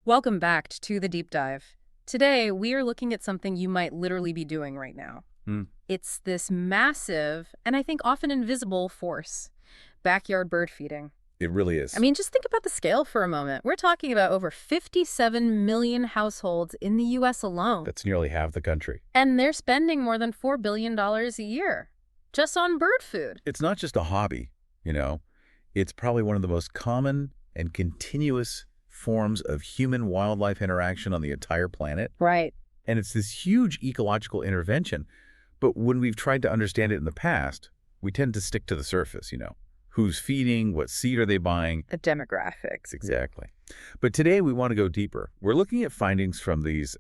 Welcome back to the deep dive. Today, we are looking at something you might literally be doing right now. Hmm. It's this massive, and I think often invisible force, backyard bird feeding. It really I is. mean, just think about the scale for a moment. We're talking about over 57 million households in the U.S. alone. That's nearly half the country. And they're spending more than $4 billion a year just on bird food. It's not just a hobby, you know. It's probably one of the most common and continuous forms of human-wildlife interaction on the entire planet. Right. And it's this huge ecological intervention. But when we've tried to understand it in the past, we tend to stick to the surface, you know. Who's feeding? What seed are they buying? The demographics. Exactly. But today we want to go deeper. We're looking at findings from these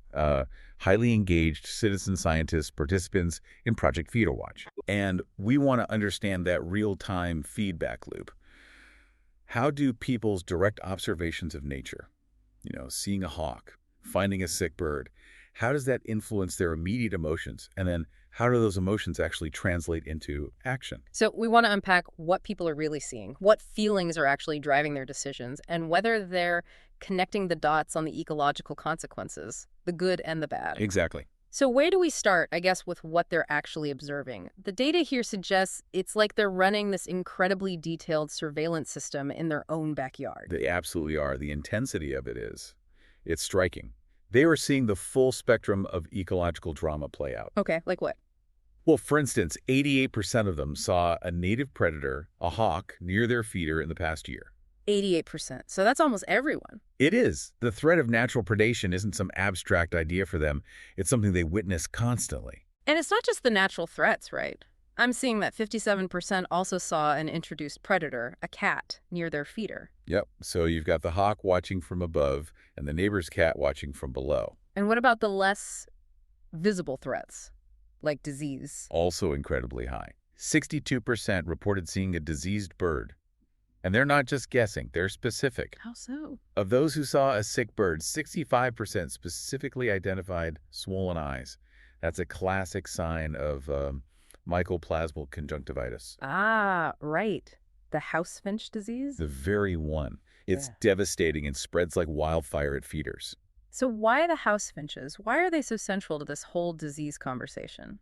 highly engaged citizen scientists, participants in Project Feeder Watch. And we want to understand that real-time feedback loop. How do people's direct observations of nature, you know, seeing a hawk, finding a sick bird, how does that influence their immediate emotions? And then how do those emotions actually translate into action? So we want to unpack what people are really seeing, what feelings are actually driving their decisions, and whether they're connecting the dots on the ecological consequences, the good and the bad. Exactly. So where do we start, I guess, with what they're actually observing? The data here suggests it's like they're running this incredibly detailed surveillance system in their own backyard. They absolutely are. The intensity of it is. It's striking. They were seeing the full spectrum of ecological drama play out. Okay, like what? Well, for instance, 88% of them saw a native predator, a hawk, near their feeder in the past year. 88%. So that's almost everyone. It is. The threat of natural predation isn't some abstract idea for them. It's something they witness constantly. And it's not just the natural threats, right? I'm seeing that 57% also saw an introduced predator, a cat, near their feeder. Yep. So you've got the hawk watching from above and the neighbor's cat watching from below. And what about the less visible threats, like disease? Also incredibly high. 62% reported seeing a diseased bird. And they're not just guessing, they're specific. How so? Of those who saw a sick bird, 65% specifically identified swollen eyes. That's a classic sign of mycoplasmal conjunctivitis. Ah, right. The house finch disease? The very one. It's Yeah. devastating and spreads like wildfire at feeders. So why the house finches? Why are they so central to this whole disease conversation?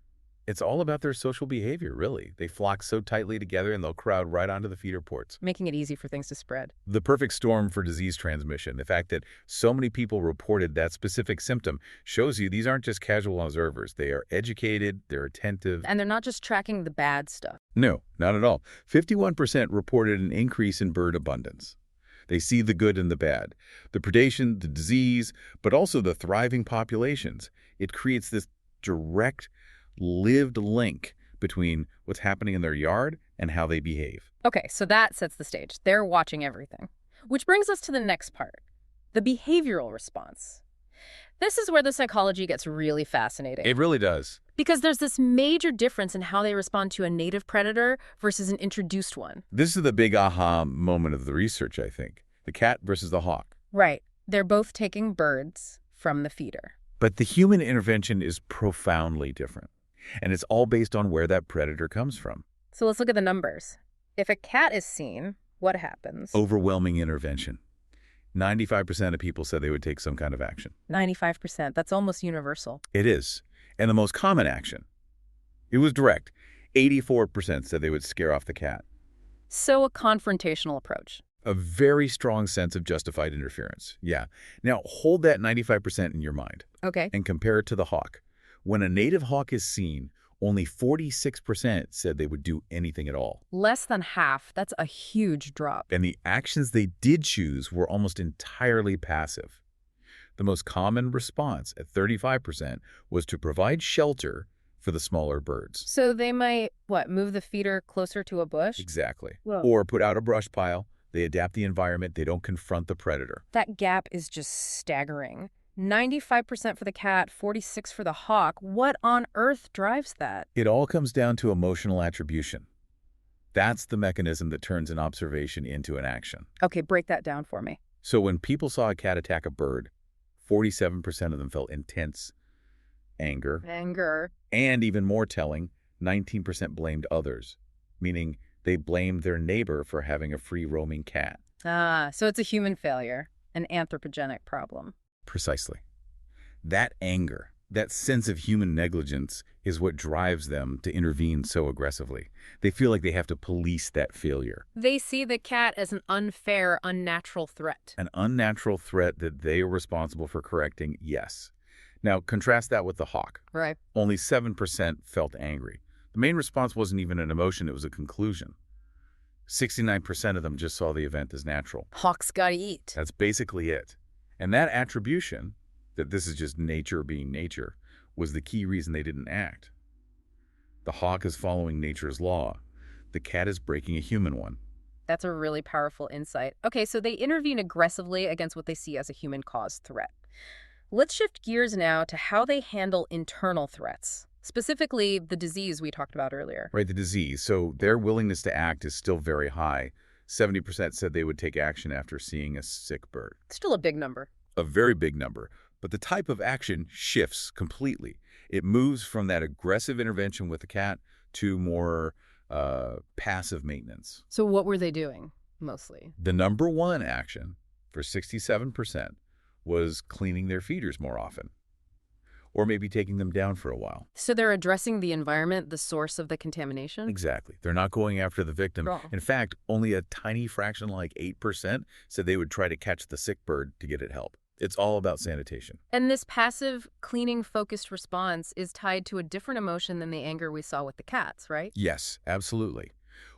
It's all about their social behavior, really. They flock so tightly together and they'll crowd right onto the feeder ports. Making it easy for things to spread. The perfect storm for disease transmission. The fact that so many people reported that specific symptom shows you these aren't just casual observers. They are educated, they're attentive. And they're not just tracking the bad stuff. No, not at all. 51% reported an increase in bird abundance. They see the good and the bad, the predation, the disease, but also the thriving populations. It creates this direct, lived link between what's happening in their yard and how they behave. Okay, so that sets the stage. They're watching everything. Which brings us to the next part, the behavioral response. This is where the psychology gets really fascinating. It really does. Because there's this major difference in how they respond to a native predator versus an introduced one. This is the big aha moment of the research, I think. The cat versus the hawk. Right. They're both taking birds from the feeder. But the human intervention is profoundly different. And it's all based on where that predator comes from. So let's look at the numbers. If a cat is seen, what happens? Overwhelming intervention. 95% of people said they would take some kind of action. 95%. That's almost universal. It is. And the most common action, it was direct. 84% said they would scare off the cat. So a confrontational approach. A very strong sense of justified interference. Yeah. Now, hold that 95% in your mind Okay. and compare it to the hawk. When a native hawk is seen, only 46% said they would do anything at all. Less than half. That's a huge drop. And the actions they did choose were almost entirely passive. The most common response, at 35%, was to provide shelter for the smaller birds. So they might, move the feeder closer to a bush? Exactly. Whoa. Or put out a brush pile. They adapt the environment. They don't confront the predator. That gap is just staggering. 95% for the cat, 46% for the hawk. What on earth drives that? It all comes down to emotional attribution. That's the mechanism that turns an observation into an action. Okay, break that down for me. So when people saw a cat attack a bird, 47% of them felt intense anger. Anger. And even more telling, 19% blamed others, meaning they blamed their neighbor for having a free-roaming cat. Ah, so it's a human failure. an anthropogenic problem. Precisely. That anger, that sense of human negligence is what drives them to intervene so aggressively. They feel like they have to police that failure. They see the cat as an unfair, unnatural threat. An unnatural threat that they are responsible for correcting, yes. Now, contrast that with the hawk. Right. Only 7% felt angry. The main response wasn't even an emotion, it was a conclusion. 69% of them just saw the event as natural. Hawks gotta eat. That's basically it. And that attribution, that this is just nature being nature, was the key reason they didn't act. The hawk is following nature's law. The cat is breaking a human one. That's a really powerful insight. Okay, so they intervene aggressively against what they see as a human-caused threat. Let's shift gears now to how they handle internal threats, specifically the disease we talked about earlier. Right, the disease. So their willingness to act is still very high. 70% said they would take action after seeing a sick bird. Still a big number. A very big number. But the type of action shifts completely. It moves from that aggressive intervention with the cat to more passive maintenance. So what were they doing, mostly? The number one action for 67% was cleaning their feeders more often, or maybe taking them down for a while. So they're addressing the environment, the source of the contamination? Exactly. They're not going after the victim. Wrong. In fact, only a tiny fraction, like 8%, said they would try to catch the sick bird to get it help. It's all about sanitation. And this passive, cleaning-focused response is tied to a different emotion than the anger we saw with the cats, right? Yes, absolutely.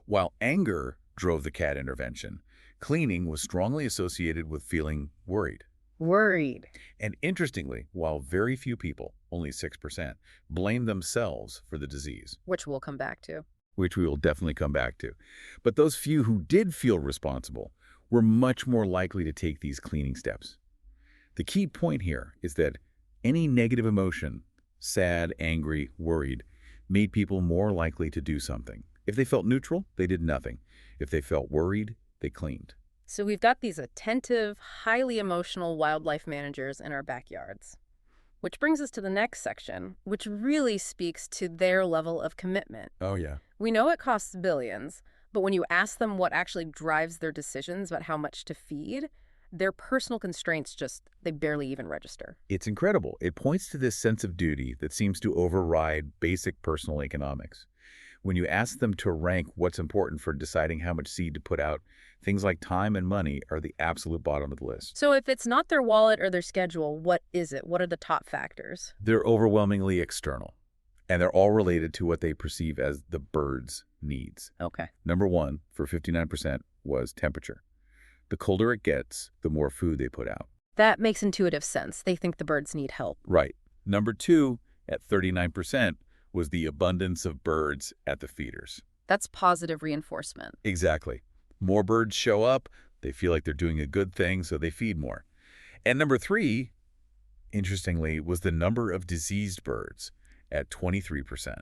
While anger drove the cat intervention, cleaning was strongly associated with feeling worried. Worried. And interestingly, while very few people, only 6%, blame themselves for the disease, Which we'll come back to. which we will definitely come back to. But those few who did feel responsible were much more likely to take these cleaning steps. The key point here is that any negative emotion, sad, angry, worried, made people more likely to do something. If they felt neutral, they did nothing. If they felt worried, they cleaned. So we've got these attentive, highly emotional wildlife managers in our backyards. Which brings us to the next section, which really speaks to their level of commitment. Oh, yeah. We know it costs billions, but when you ask them what actually drives their decisions about how much to feed, their personal constraints they barely even register. It's incredible. It points to this sense of duty that seems to override basic personal economics. When you ask them to rank what's important for deciding how much seed to put out, things like time and money are the absolute bottom of the list. So if it's not their wallet or their schedule, what is it? What are the top factors? They're overwhelmingly external, and they're all related to what they perceive as the bird's needs. Okay. Number one, for 59%, was temperature. The colder it gets, the more food they put out. That makes intuitive sense. They think the birds need help. Right. Number two, at 39%, was the abundance of birds at the feeders. That's positive reinforcement. Exactly. More birds show up, they feel like they're doing a good thing, so they feed more. And number three, interestingly, was the number of diseased birds at 23%.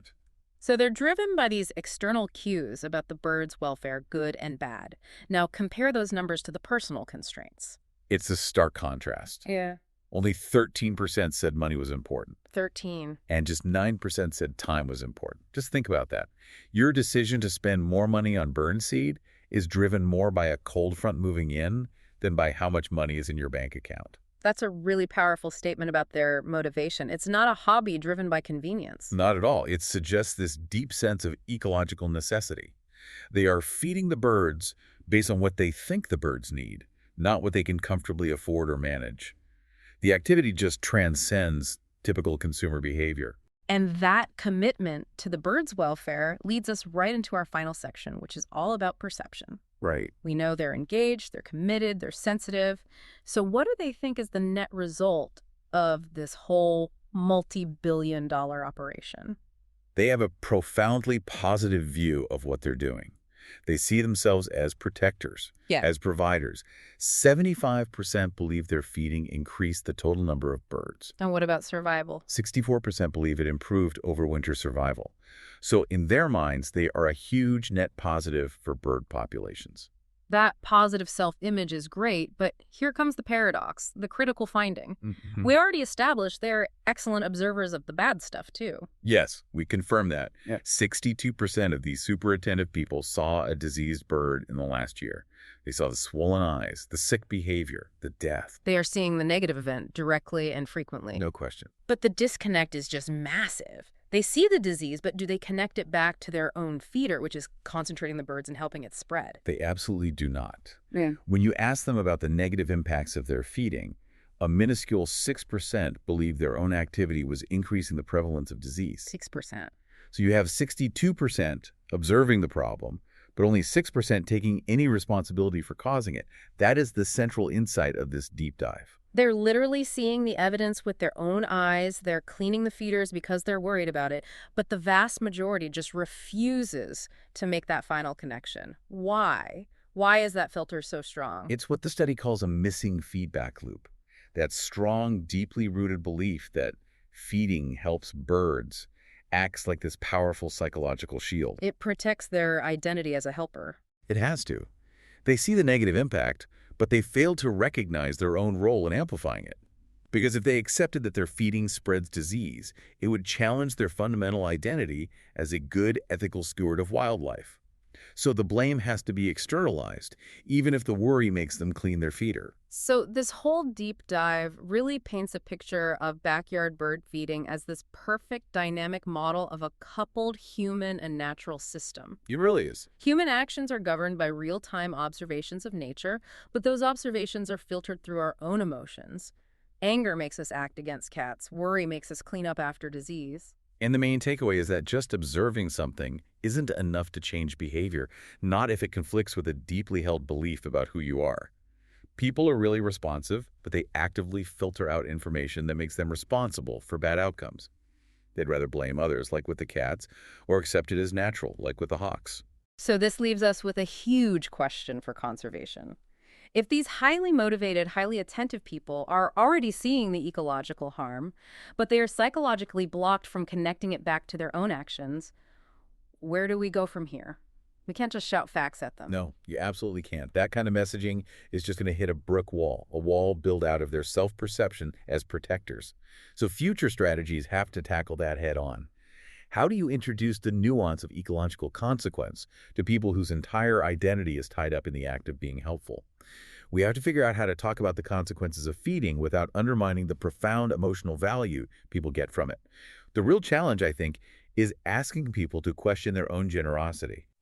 So they're driven by these external cues about the bird's welfare, good and bad. Now compare those numbers to the personal constraints. It's a stark contrast. Yeah. Only 13% said money was important. 13. And just 9% said time was important. Just think about that. Your decision to spend more money on bird seed is driven more by a cold front moving in than by how much money is in your bank account. That's a really powerful statement about their motivation. It's not a hobby driven by convenience. Not at all. It suggests this deep sense of ecological necessity. They are feeding the birds based on what they think the birds need, not what they can comfortably afford or manage. The activity just transcends typical consumer behavior. And that commitment to the bird's welfare leads us right into our final section, which is all about perception. Right. We know they're engaged, they're committed, they're sensitive. So what do they think is the net result of this whole multi-billion-dollar operation? They have a profoundly positive view of what they're doing. They see themselves as protectors, as providers. 75% believe their feeding increased the total number of birds. And what about survival? 64% believe it improved overwinter survival. So in their minds, they are a huge net positive for bird populations. That positive self-image is great, but here comes the paradox, the critical finding. Mm-hmm. We already established they're excellent observers of the bad stuff, too. Yes, we confirm that. Yeah. 62% of these super attentive people saw a diseased bird in the last year. They saw the swollen eyes, the sick behavior, the death. They are seeing the negative event directly and frequently. No question. But the disconnect is just massive. They see the disease, but do they connect it back to their own feeder, which is concentrating the birds and helping it spread? They absolutely do not. Yeah. When you ask them about the negative impacts of their feeding, a minuscule 6% believe their own activity was increasing the prevalence of disease. 6%. So you have 62% observing the problem, but only 6% taking any responsibility for causing it. That is the central insight of this deep dive. They're literally seeing the evidence with their own eyes. They're cleaning the feeders because they're worried about it. But the vast majority just refuses to make that final connection. Why? Why is that filter so strong? It's what the study calls a missing feedback loop. That strong, deeply rooted belief that feeding helps birds acts like this powerful psychological shield. It protects their identity as a helper. It has to. They see the negative impact, but they fail to recognize their own role in amplifying it. Because if they accepted that their feeding spreads disease, it would challenge their fundamental identity as a good, ethical steward of wildlife. So the blame has to be externalized, even if the worry makes them clean their feeder. So this whole deep dive really paints a picture of backyard bird feeding as this perfect dynamic model of a coupled human and natural system. It really is. Human actions are governed by real-time observations of nature, but those observations are filtered through our own emotions. Anger makes us act against cats. Worry makes us clean up after disease. And the main takeaway is that just observing something isn't enough to change behavior, not if it conflicts with a deeply held belief about who you are. People are really responsive, but they actively filter out information that makes them responsible for bad outcomes. They'd rather blame others, like with the cats, or accept it as natural, like with the hawks. So this leaves us with a huge question for conservation. If these highly motivated, highly attentive people are already seeing the ecological harm, but they are psychologically blocked from connecting it back to their own actions, where do we go from here? We can't just shout facts at them. No, you absolutely can't. That kind of messaging is just going to hit a brick wall, a wall built out of their self-perception as protectors. So future strategies have to tackle that head on. How do you introduce the nuance of ecological consequence to people whose entire identity is tied up in the act of being helpful? We have to figure out how to talk about the consequences of feeding without undermining the profound emotional value people get from it. The real challenge, I think, is asking people to question their own generosity.